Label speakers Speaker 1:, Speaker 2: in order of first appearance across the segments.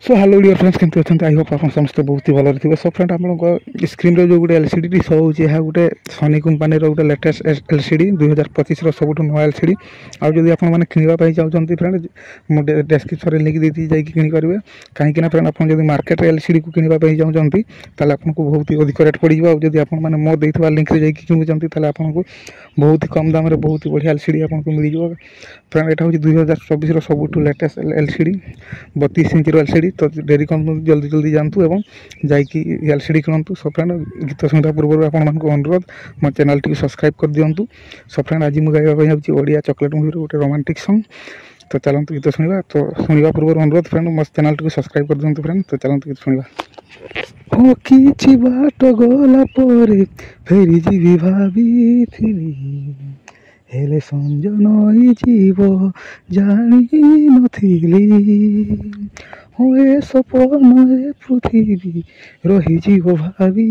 Speaker 1: So hello dear friends केमती अच्छा I hope आप समस्त बहुत ही भल थे। सो फ्रेंड आप स्क्रीन जो गोटे एलसीडी शो हो गोटे सोनी कंपनी रोटे लेटेस्ट एलसीडी 2025 सब नुआ एलसीडी। आदि आप किणवाई चाहते फ्रेंड मुझे डेस्क्रिप्शन लिंक देती जाकि किनीपारे कहीं फ्रेंड आप मार्केट एलसीडी को किणवाई चाहते आपको बहुत ही अधिक रेट पड़ो। आदि आप मो देता लिंक से जाकि किणुचान आपको बहुत ही कम दाम बहुत ही बढ़िया एलसीडी आपको मिल जाए। फ्रेंड यहाँ हूँ 2024 सब लेटेस्ट एलसीडी 32 इंच एलसीडी। तो डेरी कर जल्दी जल्दी जातु और जाकि एलसीडी किणतु। सो फ्रेंड गीत शुणा पूर्व आपण अनुरोध मो चैनल टी सब्सक्राइब कर दिंतु। सो फ्रेंड आज मुझे गाइबा ओडिया चॉकलेट मूवी गोटे रोमांटिक सॉन्ग। तो चलते गीत शुणा। तो शुणा पूर्व अनुरोध फ्रेंड मो चैनल टी सब्सक्राइब कर दिंतु फ्रेंड। तो चलते गीत शुणा। हो कि बाट गला परे फेरी जीवी भाभी हेले संज नई जीव जानी नथिली। हुए सपन ए पृथ्वी रहीजीव भाभी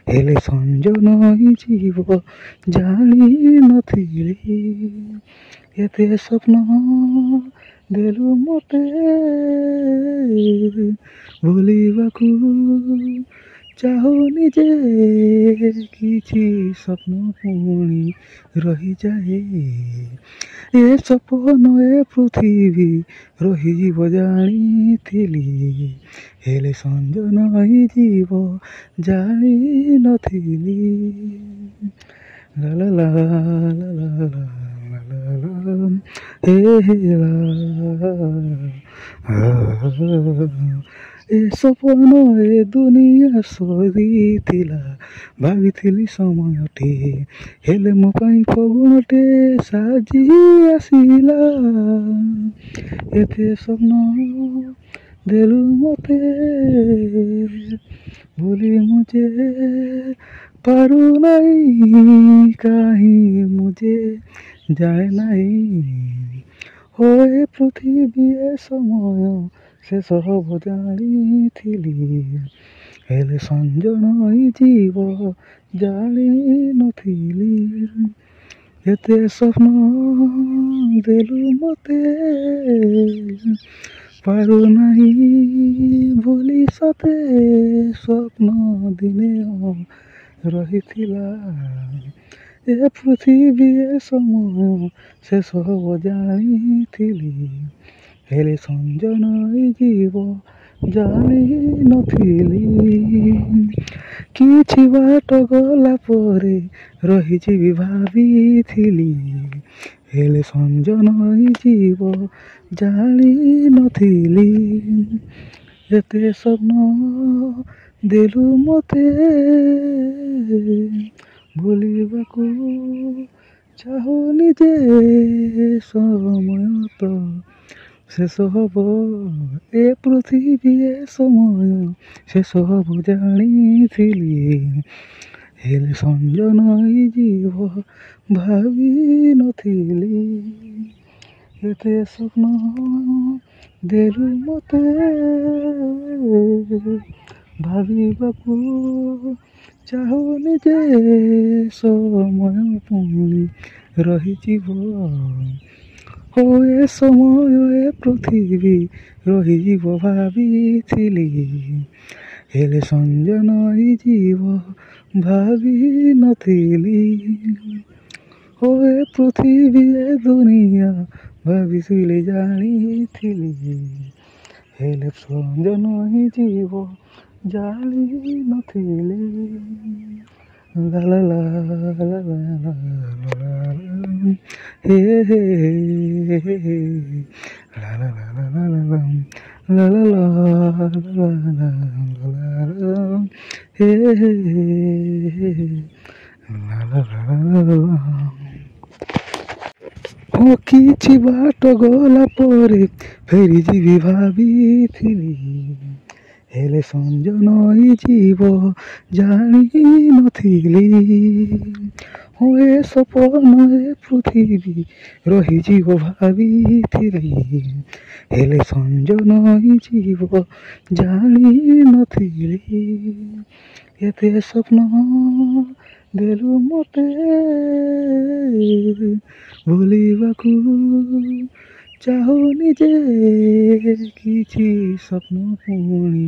Speaker 1: हेले संज नई जीव जानी नथिली। एते स्वप्न देलु मते भूलिबाकू चाहुनी जे किछि स्वप्न पुणी रही जाए। ए सपन ए पृथ्वी रहीजीव जानी हेले संज नई जीव जानी नथिली। ला ला ला ला ला ला ला हे हे ए सपन ए दुनिया सरीथिला भाविथिली समयटे हेले मो पाई फगुणटे साजी आसिला। एते स्वप्न देलु मते भूली मुझे पारू नहीं कहीं मुझे जाए नहीं। होए पृथ्वी ए समय से सब जानी हेले संज नई जीव जानी नथिली। एते स्वप्न देलु मते पारू नहीं भूली सते स्वप्न दिने रहीथिला। ए पृथ्वी ए समय से सब जानी हेले संज नई जीव जानी नथिली। किछि बाट गला परे रहीजिवि भाविथिली हेले संज नई जीव जानी नथिली। एते स्वप्न देलु मते भूलिबाकू चाहुनी जे समय तो शेष हब ए पृथ्वी ए समय शेष हब जानी हेले संज नई जीव भावी नथिली। एते स्वप्न देलु मते भाविबाकू चाहुनी जे समय पुणी रहीजिव। होए समय ए पृथ्वी रहीजिव भाविथिली हेले संज नई जीव भावी नथिली। होए पृथ्वी ए दुनिया भाविथिली जानिथिली हेले संज नई जीव जानी नथिली। ला ला ला ला ला ला हे हे हे ला ला ला ला ला ला ला ला ला ला हे हे ला ला ला ला। हो किछि बाट गला परे फेरी जीवी भाविथिली हेले संज नई जीव जानी नथिली। हुए सपन ए पृथ्वी रहीजिव भाविथिली हेले संज नई जीव जानी नथिली। एते स्वप्न देलु मते भूलिबाकू ଚାହୁଁନି ଯେ କିଛି ସ୍ୱପ୍ନ ପୁଣି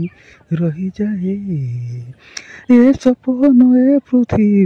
Speaker 1: ରହିଯାଏ ଏ ସପନ ଏ ପୃଥିବୀ